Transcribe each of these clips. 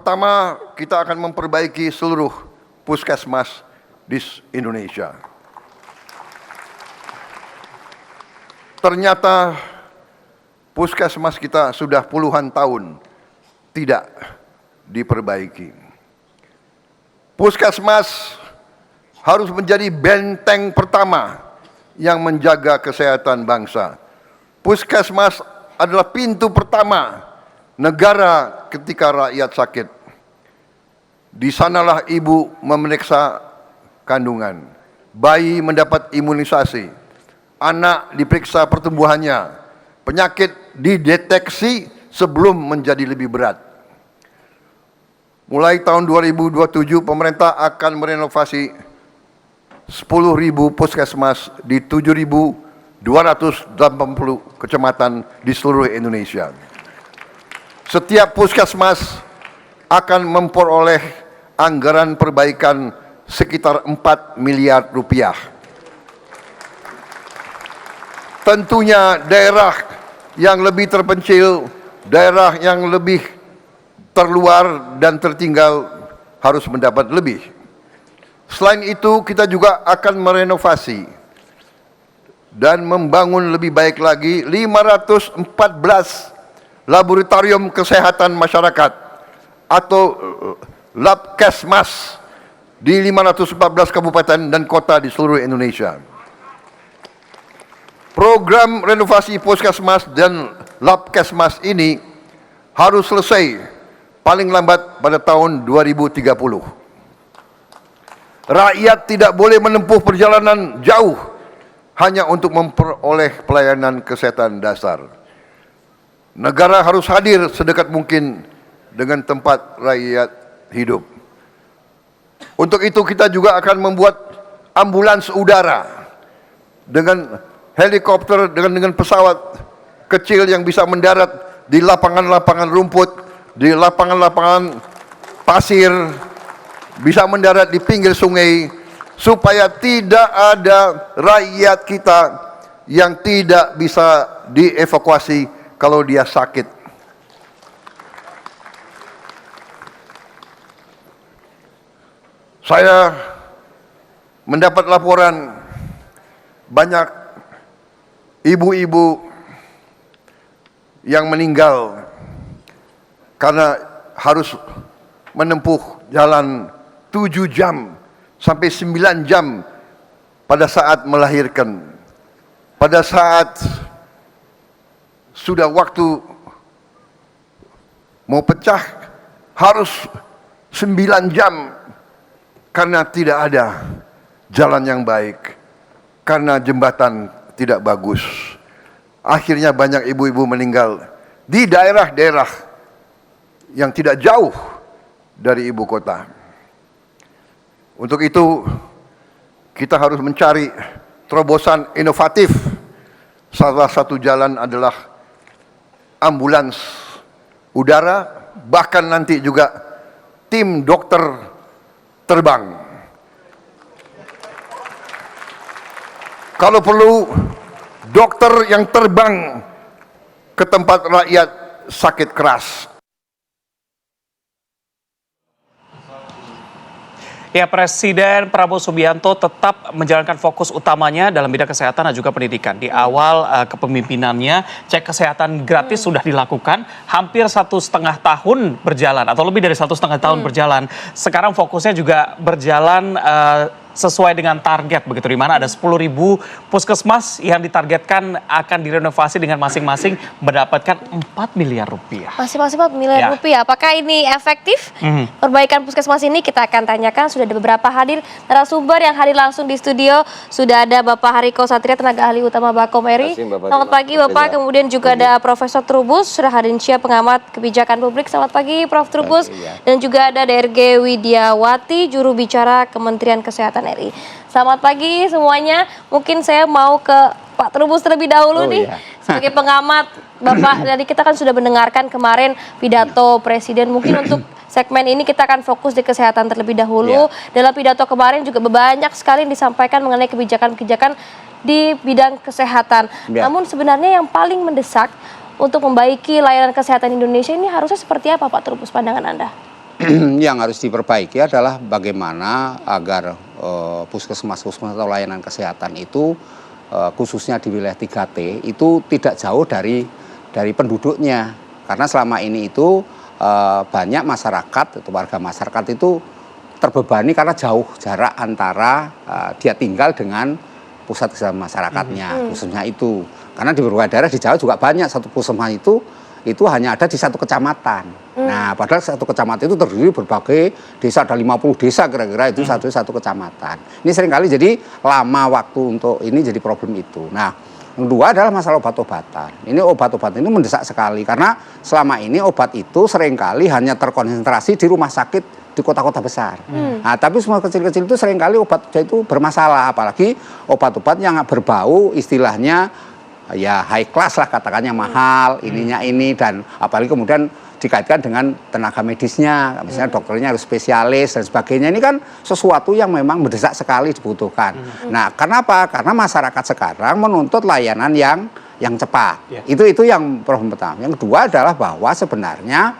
Pertama, kita akan memperbaiki seluruh puskesmas di Indonesia. Ternyata puskesmas kita sudah puluhan tahun tidak diperbaiki. Puskesmas harus menjadi benteng pertama yang menjaga kesehatan bangsa. Puskesmas adalah pintu pertama negara ketika rakyat sakit. Di sanalah ibu memeriksa kandungan, bayi mendapat imunisasi, anak diperiksa pertumbuhannya, penyakit dideteksi sebelum menjadi lebih berat. Mulai tahun 2027 pemerintah akan merenovasi 10.000 puskesmas di 7.280 kecamatan di seluruh Indonesia. Setiap puskesmas akan memperoleh anggaran perbaikan sekitar 4 miliar rupiah. Tentunya daerah yang lebih terpencil, daerah yang lebih terluar dan tertinggal harus mendapat lebih. Selain itu, kita juga akan merenovasi dan membangun lebih baik lagi 514 laboratorium kesehatan masyarakat atau Labkesmas di 514 kabupaten dan kota di seluruh Indonesia. Program renovasi puskesmas dan Labkesmas ini harus selesai paling lambat pada tahun 2030. Rakyat tidak boleh menempuh perjalanan jauh hanya untuk memperoleh pelayanan kesehatan dasar. Negara harus hadir sedekat mungkin dengan tempat rakyat hidup. Untuk itu kita juga akan membuat ambulans udara dengan helikopter, dengan pesawat kecil yang bisa mendarat di lapangan-lapangan rumput, di lapangan-lapangan pasir, bisa mendarat di pinggir sungai, supaya tidak ada rakyat kita yang tidak bisa dievakuasi kalau dia sakit. Saya mendapat laporan banyak ibu-ibu yang meninggal karena harus menempuh jalan 7 jam sampai 9 jam pada saat melahirkan. Pada saat sudah waktu mau pecah harus 9 jam karena tidak ada jalan yang baik, karena jembatan tidak bagus. Akhirnya banyak ibu-ibu meninggal di daerah-daerah yang tidak jauh dari ibu kota. Untuk itu kita harus mencari terobosan inovatif. Salah satu jalan adalah ambulans udara, bahkan nanti juga tim dokter terbang. Kalau perlu, dokter yang terbang ke tempat rakyat sakit keras. Ya, Presiden Prabowo Subianto tetap menjalankan fokus utamanya dalam bidang kesehatan dan juga pendidikan. Di awal kepemimpinannya, cek kesehatan gratis sudah dilakukan, hampir 1,5 tahun berjalan, atau lebih dari 1,5 tahun berjalan. Sekarang fokusnya juga berjalan sesuai dengan target, begitu, di mana ada 10.000 puskesmas yang ditargetkan akan direnovasi dengan masing-masing mendapatkan 4 miliar rupiah. Masing-masing 4 miliar rupiah. Apakah ini efektif? Perbaikan puskesmas ini kita akan tanyakan. Sudah ada beberapa hadir narasumber yang hadir langsung di studio. Sudah ada Bapak Hariko Satria, tenaga ahli utama Bakom RI. Selamat pagi Bapak. Kemudian juga ada Profesor Trubus Rahadinsya, pengamat kebijakan publik. Selamat pagi Prof. Trubus. Dan juga ada DRG Widiawati, juru bicara Kementerian Kesehatan RI. Selamat pagi semuanya. Mungkin saya mau ke Pak Trubus terlebih dahulu nih. Sebagai pengamat, Bapak, dari kita kan sudah mendengarkan kemarin pidato Presiden. Mungkin untuk segmen ini kita akan fokus di kesehatan terlebih dahulu. Dalam pidato kemarin juga banyak sekali yang disampaikan mengenai kebijakan-kebijakan di bidang kesehatan. Namun sebenarnya yang paling mendesak untuk membaiki layanan kesehatan Indonesia ini harusnya seperti apa, Pak Trubus, pandangan Anda? yang harus diperbaiki adalah bagaimana agar puskesmas-puskesmas atau layanan kesehatan itu khususnya di wilayah 3T itu tidak jauh dari penduduknya. Karena selama ini itu banyak masyarakat atau warga masyarakat itu terbebani karena jauh jarak antara dia tinggal dengan pusat kesehatan masyarakatnya, khususnya itu. Karena di beberapa daerah di Jawa juga banyak satu puskesmas itu hanya ada di satu kecamatan. Nah, padahal satu kecamatan itu terdiri berbagai desa, ada 50 desa kira-kira itu satu kecamatan. Ini seringkali jadi lama waktu untuk ini jadi problem itu. Nah, yang kedua adalah masalah obat-obatan. Ini obat-obatan ini mendesak sekali karena selama ini obat itu seringkali hanya terkonsentrasi di rumah sakit di kota-kota besar. Nah, tapi semua kecil-kecil itu seringkali obat itu bermasalah, apalagi obat-obat yang berbau istilahnya ya high class lah katakannya mahal, ininya ini, dan apalagi kemudian dikaitkan dengan tenaga medisnya, misalnya dokternya harus spesialis dan sebagainya. Ini kan sesuatu yang memang mendesak sekali dibutuhkan. Nah, kenapa? Karena masyarakat sekarang menuntut layanan yang cepat. Itu yang problem pertama. Yang kedua adalah bahwa sebenarnya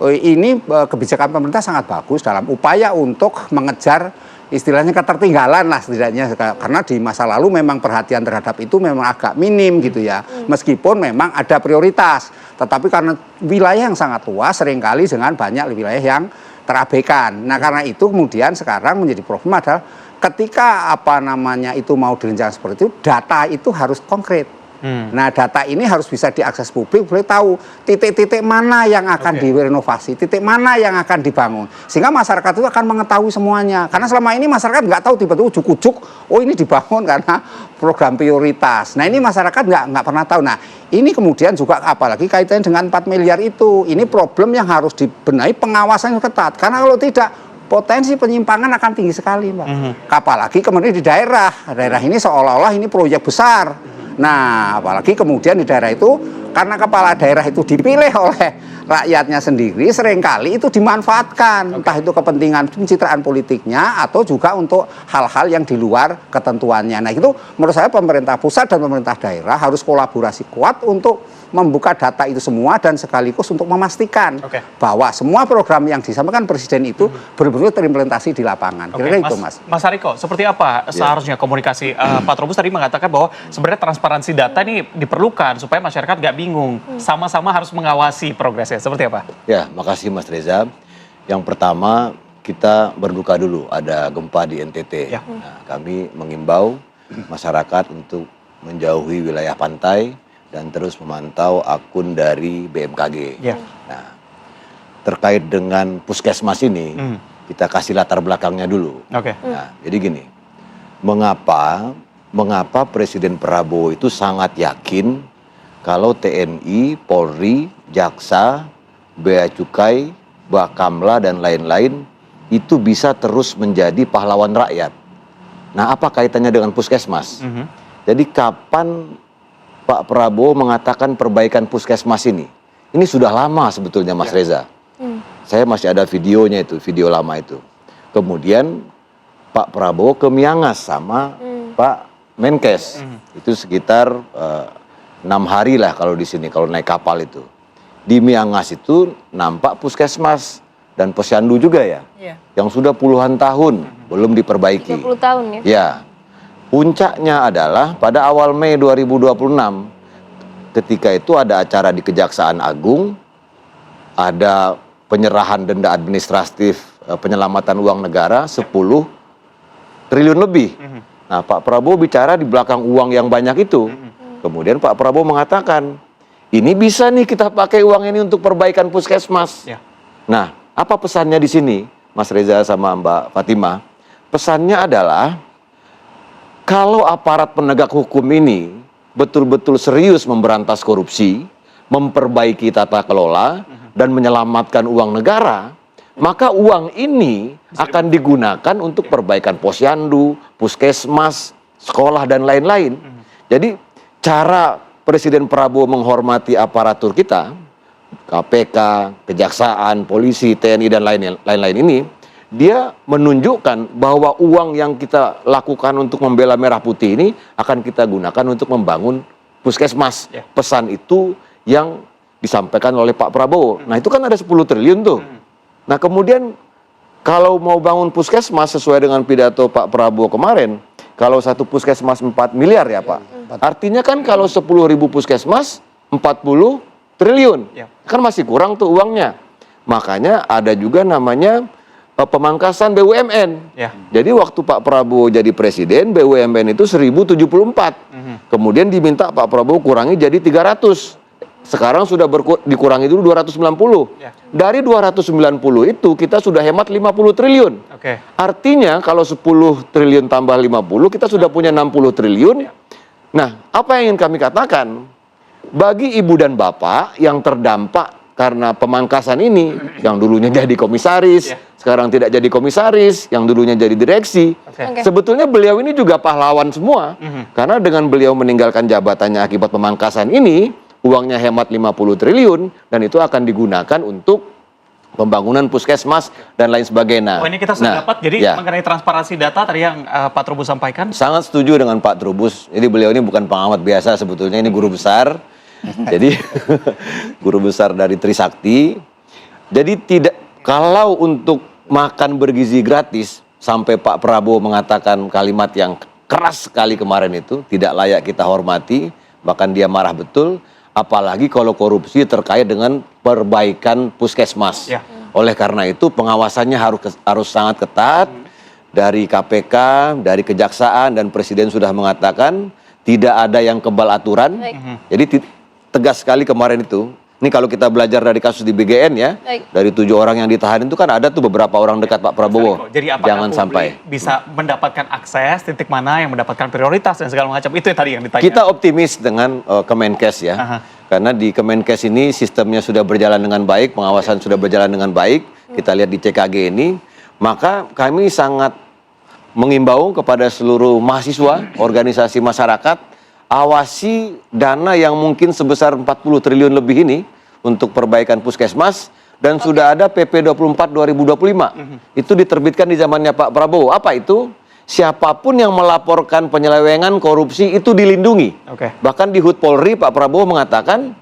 ini kebijakan pemerintah sangat bagus dalam upaya untuk mengejar istilahnya ketertinggalan lah setidaknya, karena di masa lalu memang perhatian terhadap itu memang agak minim gitu ya, meskipun memang ada prioritas, tetapi karena wilayah yang sangat luas seringkali dengan banyak wilayah yang terabaikan. Nah, karena itu kemudian sekarang menjadi problem adalah ketika itu mau direncanakan seperti itu, data itu harus konkret. Nah, data ini harus bisa diakses publik, boleh tahu titik-titik mana yang akan direnovasi, titik mana yang akan dibangun, sehingga masyarakat itu akan mengetahui semuanya. Karena selama ini masyarakat nggak tahu, tiba-tiba ujuk-ujuk, oh ini dibangun karena program prioritas. Nah, ini masyarakat nggak pernah tahu. Nah, ini kemudian juga apalagi kaitannya dengan 4 miliar itu, ini problem yang harus dibenahi, pengawasan yang ketat. Karena kalau tidak, potensi penyimpangan akan tinggi sekali, Pak. Apalagi kemudian di daerah ini seolah-olah ini proyek besar. Nah, apalagi kemudian di daerah itu, karena kepala daerah itu dipilih oleh rakyatnya sendiri, seringkali itu dimanfaatkan, entah itu kepentingan pencitraan politiknya atau juga untuk hal-hal yang di luar ketentuannya. Nah, itu menurut saya pemerintah pusat dan pemerintah daerah harus kolaborasi kuat untuk membuka data itu semua dan sekaligus untuk memastikan bahwa semua program yang disampaikan Presiden itu benar-benar terimplementasi di lapangan. Kira-kira itu, Mas. Mas Hariko, seperti apa seharusnya komunikasi? Pak Trubus tadi mengatakan bahwa sebenarnya transparansi data ini diperlukan supaya masyarakat nggak bingung, sama-sama harus mengawasi progresnya. Seperti apa? Ya, makasih Mas Reza. Yang pertama, kita berduka dulu ada gempa di NTT. Nah, kami mengimbau masyarakat untuk menjauhi wilayah pantai dan terus memantau akun dari BMKG. Nah, terkait dengan puskesmas ini, kita kasih latar belakangnya dulu. Nah, jadi gini, mengapa Presiden Prabowo itu sangat yakin kalau TNI, Polri, Jaksa, Bea Cukai, Bakamla, dan lain-lain itu bisa terus menjadi pahlawan rakyat. Nah, apa kaitannya dengan puskesmas? Jadi kapan Pak Prabowo mengatakan perbaikan puskesmas ini? Ini sudah lama sebetulnya, Mas Reza. Saya masih ada videonya itu, video lama itu. Kemudian Pak Prabowo ke Miangas sama Pak Menkes. Itu sekitar 6 hari lah kalau di sini, kalau naik kapal itu. Di Miangas itu nampak puskesmas dan posyandu juga ya, yang sudah puluhan tahun belum diperbaiki. 30 tahun ya? Ya. Puncaknya adalah pada awal Mei 2026, ketika itu ada acara di Kejaksaan Agung, ada penyerahan denda administratif penyelamatan uang negara 10 triliun lebih. Nah, Pak Prabowo bicara di belakang uang yang banyak itu. Kemudian Pak Prabowo mengatakan, ini bisa nih kita pakai uang ini untuk perbaikan puskesmas. Nah, apa pesannya di sini, Mas Reza sama Mbak Fatimah? Pesannya adalah, kalau aparat penegak hukum ini betul-betul serius memberantas korupsi, memperbaiki tata kelola, dan menyelamatkan uang negara, maka uang ini akan digunakan untuk perbaikan posyandu, puskesmas, sekolah, dan lain-lain. Jadi cara Presiden Prabowo menghormati aparatur kita, KPK, Kejaksaan, Polisi, TNI, dan lain-lain ini, dia menunjukkan bahwa uang yang kita lakukan untuk membela merah putih ini akan kita gunakan untuk membangun puskesmas. Pesan itu yang disampaikan oleh Pak Prabowo. Nah, itu kan ada 10 triliun tuh. Nah kemudian kalau mau bangun puskesmas sesuai dengan pidato Pak Prabowo kemarin, kalau satu puskesmas 4 miliar ya Pak. Artinya kan kalau 10.000 puskesmas 40 triliun. Ya. Kan masih kurang tuh uangnya. Makanya ada juga namanya pemangkasan BUMN. Ya. Jadi waktu Pak Prabowo jadi presiden, BUMN itu 1074. Kemudian diminta Pak Prabowo kurangi jadi 300. Sekarang sudah dikurangi dulu 290. Ya. Dari 290 itu kita sudah hemat 50 triliun. Oke. Artinya kalau 10 triliun tambah 50, kita sudah punya 60 triliun. Nah, apa yang ingin kami katakan? Bagi ibu dan bapak yang terdampak karena pemangkasan ini, yang dulunya jadi komisaris, sekarang tidak jadi komisaris, yang dulunya jadi direksi. Oke. Sebetulnya beliau ini juga pahlawan semua. Karena dengan beliau meninggalkan jabatannya akibat pemangkasan ini, uangnya hemat 50 triliun, dan itu akan digunakan untuk pembangunan puskesmas dan lain sebagainya. Oh, ini kita sudah dapat. Jadi mengenai transparansi data tadi yang Pak Trubus sampaikan. Sangat setuju dengan Pak Trubus. Jadi beliau ini bukan pengamat biasa sebetulnya, ini guru besar. Jadi guru besar dari Trisakti. Jadi kalau untuk makan bergizi gratis sampai Pak Prabowo mengatakan kalimat yang keras sekali kemarin itu tidak layak kita hormati, bahkan dia marah betul. Apalagi kalau korupsi terkait dengan perbaikan puskesmas. Ya. Oleh karena itu pengawasannya harus sangat ketat dari KPK, dari Kejaksaan, dan Presiden sudah mengatakan tidak ada yang kebal aturan. Baik. Jadi tegas sekali kemarin itu. Ini kalau kita belajar dari kasus di BGN ya, Baik. dari 7 orang yang ditahan itu kan ada tuh beberapa orang dekat Pak Prabowo. Jadi apakah Jangan publik sampai. bisa mendapatkan akses, titik mana yang mendapatkan prioritas dan segala macam. Itu yang tadi yang ditanya. Kita optimis dengan Kemenkes ya. Aha. Karena di Kemenkes ini sistemnya sudah berjalan dengan baik, pengawasan sudah berjalan dengan baik. Kita lihat di CKG ini, maka kami sangat mengimbau kepada seluruh mahasiswa, organisasi masyarakat, awasi dana yang mungkin sebesar 40 triliun lebih ini untuk perbaikan puskesmas, dan sudah ada PP 24 2025. Itu diterbitkan di zamannya Pak Prabowo. Apa itu? Siapapun yang melaporkan penyelewengan korupsi itu dilindungi. Oke. Bahkan di HUT Polri Pak Prabowo mengatakan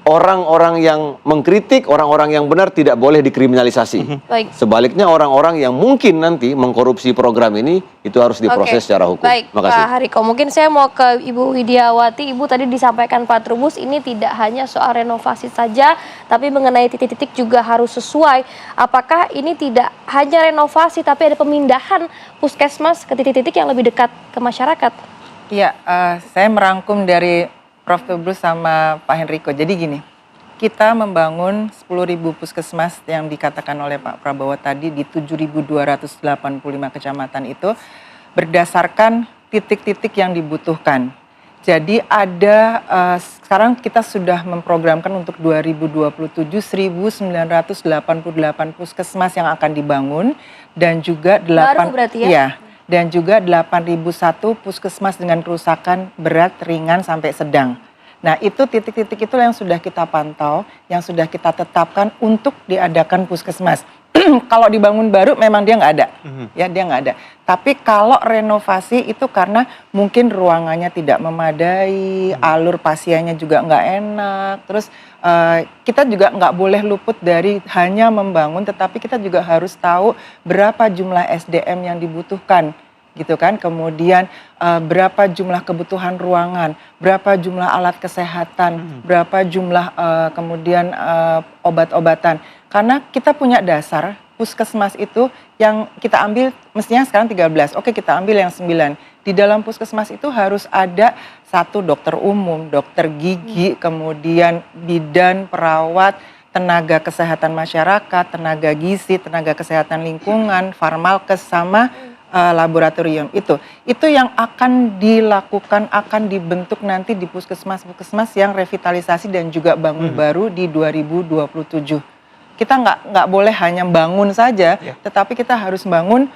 orang-orang yang mengkritik, orang-orang yang benar tidak boleh dikriminalisasi. Baik. Sebaliknya orang-orang yang mungkin nanti mengkorupsi program ini itu harus diproses Oke. secara hukum. Baik, Makasih. Pak Hariko. Mungkin saya mau ke Ibu Widiawati. Ibu tadi disampaikan Pak Trubus ini tidak hanya soal renovasi saja, tapi mengenai titik-titik juga harus sesuai. Apakah ini tidak hanya renovasi, tapi ada pemindahan puskesmas ke titik-titik yang lebih dekat ke masyarakat? Iya, saya merangkum dari Prof. Trubus sama Pak Henrico. Jadi gini, kita membangun 10.000 puskesmas yang dikatakan oleh Pak Prabowo tadi di 7.285 kecamatan itu berdasarkan titik-titik yang dibutuhkan. Jadi ada, sekarang kita sudah memprogramkan untuk 2027 1.988 puskesmas yang akan dibangun, dan juga Baru berarti ya? Iya, dan juga 8.001 puskesmas dengan kerusakan berat, ringan, sampai sedang. Nah, itu titik-titik itu yang sudah kita pantau, yang sudah kita tetapkan untuk diadakan puskesmas. Kalau dibangun baru memang dia nggak ada, ya dia nggak ada. Tapi kalau renovasi itu karena mungkin ruangannya tidak memadai, alur pasiennya juga nggak enak. Terus kita juga nggak boleh luput dari hanya membangun, tetapi kita juga harus tahu berapa jumlah SDM yang dibutuhkan, gitu kan. Kemudian berapa jumlah kebutuhan ruangan, berapa jumlah alat kesehatan, berapa jumlah kemudian obat-obatan. Karena kita punya dasar puskesmas itu yang kita ambil mestinya sekarang 13. Oke, kita ambil yang 9. Di dalam puskesmas itu harus ada 1 dokter umum, dokter gigi, kemudian bidan, perawat, tenaga kesehatan masyarakat, tenaga gizi, tenaga kesehatan lingkungan, farmalkes, sama laboratorium. Itu yang akan dilakukan, akan dibentuk nanti di puskesmas-puskesmas yang revitalisasi dan juga bangun baru di 2027. Kita nggak boleh hanya bangun saja, tetapi kita harus bangun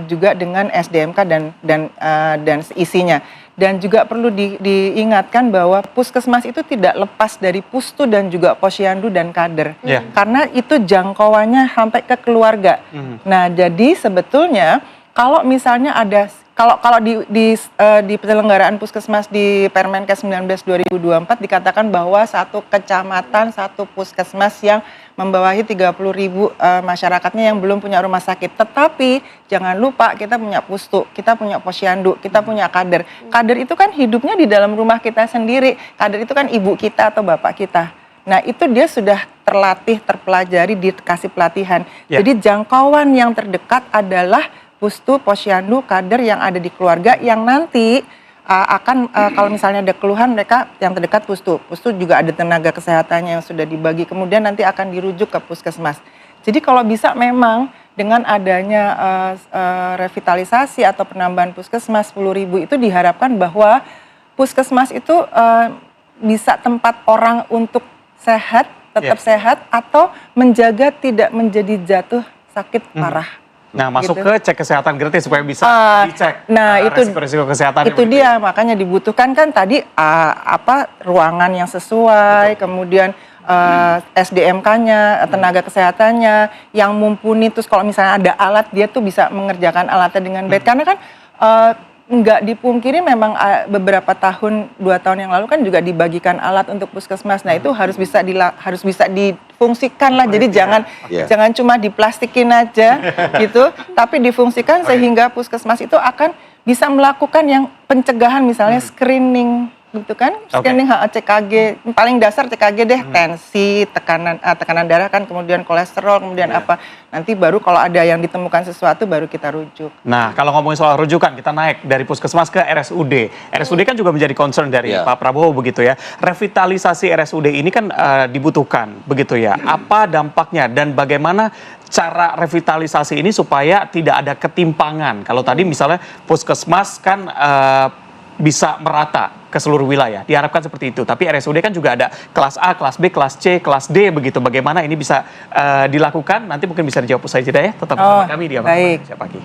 juga dengan SDMK dan isinya. Dan juga perlu diingatkan bahwa puskesmas itu tidak lepas dari pustu dan juga posyandu dan kader. Karena itu jangkauannya sampai ke keluarga. Nah, jadi sebetulnya kalau misalnya ada kalau di penyelenggaraan puskesmas di Permenkes 19 2024 dikatakan bahwa satu kecamatan, satu puskesmas yang membawahi 30.000 masyarakatnya yang belum punya rumah sakit. Tetapi jangan lupa kita punya pustu, kita punya posyandu, kita punya kader. Kader itu kan hidupnya di dalam rumah kita sendiri. Kader itu kan ibu kita atau bapak kita. Nah itu dia sudah terlatih, terpelajari, dikasih pelatihan. Ya. Jadi jangkauan yang terdekat adalah pustu, posyandu, kader yang ada di keluarga yang nanti akan kalau misalnya ada keluhan mereka yang terdekat pustu. Pustu juga ada tenaga kesehatannya yang sudah dibagi. Kemudian nanti akan dirujuk ke puskesmas. Jadi kalau bisa memang dengan adanya revitalisasi atau penambahan puskesmas 10.000 itu diharapkan bahwa puskesmas itu bisa tempat orang untuk sehat, tetap sehat atau menjaga tidak menjadi jatuh sakit parah. Nah, masuk gitu. ke cek kesehatan gratis supaya bisa dicek resiko kesehatan. Itu dia, makanya dibutuhkan kan tadi ruangan yang sesuai, kemudian SDMK-nya, tenaga kesehatannya yang mumpuni. Terus kalau misalnya ada alat, dia tuh bisa mengerjakan alatnya dengan baik. Karena kan nggak dipungkiri memang beberapa tahun, 2 tahun yang lalu kan juga dibagikan alat untuk puskesmas. Nah itu harus bisa difungsikan lah. Jadi jangan cuma diplastikin aja gitu, tapi difungsikan sehingga puskesmas itu akan bisa melakukan yang pencegahan, misalnya screening gitu kan, screening CKG, paling dasar CKG deh, tensi, tekanan darah kan, kemudian kolesterol, kemudian apa, nanti baru kalau ada yang ditemukan sesuatu baru kita rujuk. Nah, kalau ngomongin soal rujukan, kita naik dari puskesmas ke RSUD. RSUD kan juga menjadi concern dari Pak Prabowo begitu ya. Revitalisasi RSUD ini kan dibutuhkan begitu ya. Apa dampaknya dan bagaimana cara revitalisasi ini supaya tidak ada ketimpangan? Kalau tadi misalnya puskesmas kan bisa merata ke seluruh wilayah, diharapkan seperti itu. Tapi RSUD kan juga ada kelas A, kelas B, kelas C, kelas D begitu. Bagaimana ini bisa dilakukan? Nanti mungkin bisa dijawab usai jeda ya. Tetap bersama kami di Abang Siap Pagi.